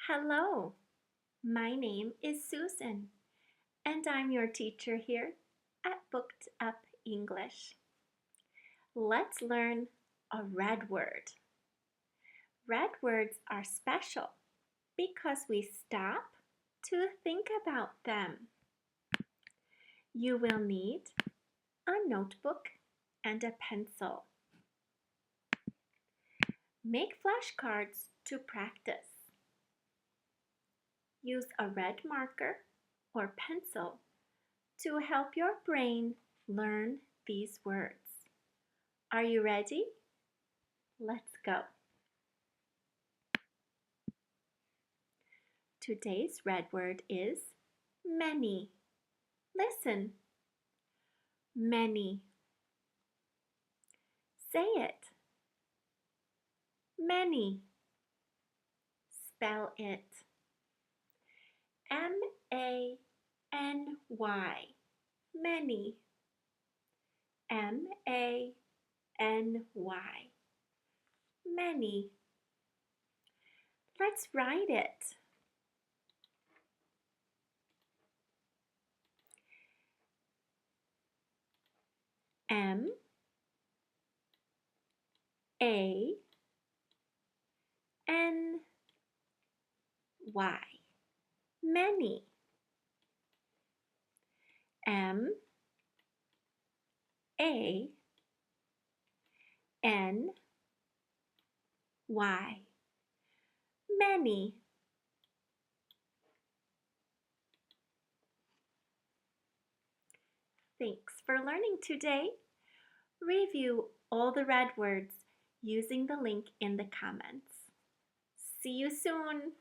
Hello, my name is Susan, and I'm your teacher here at Booked Up English. Let's learn a red word. Red words are special because we stop to think about them. You will need a notebook and a pencil. Make flashcards to practice. Use a red marker or pencil to help your brain learn these words. Are you ready? Let's go. Today's red word is many. Listen. Many. Say it. Many. Spell it. M-A-N-Y. Many. M-A-N-Y. Many. Let's write it. M A N Y. Many. M A N Y. Many. Thanks for learning today. Review all the red words using the link in the comments. See you soon!